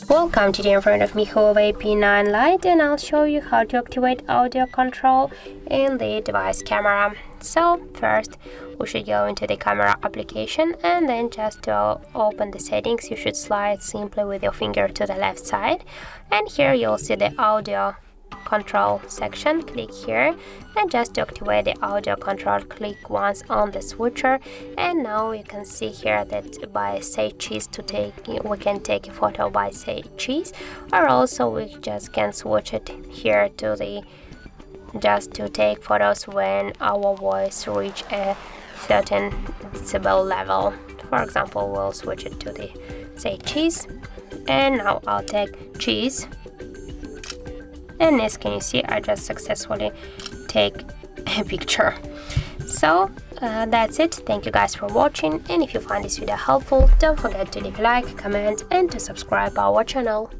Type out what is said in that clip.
Welcome, today in front of me HUAWEI P9 Lite, and I'll show you how to activate audio control in the device camera. So first we should go into the camera application, and then just to open the settings you should slide simply with your finger to the left side, and here you'll see the audio control section. Click here, and just to activate the audio control, click once on the switcher, and now you can see here that by say cheese we can take a photo by say cheese, or also we just can switch it here to the just to take photos when our voice reach a certain decibel level. For example, we'll switch it to the say cheese, and now I'll take cheese. And as can you see, I just successfully take a picture. So that's it. Thank you guys for watching, and if you find this video helpful, don't forget to leave a like, comment and to subscribe our channel.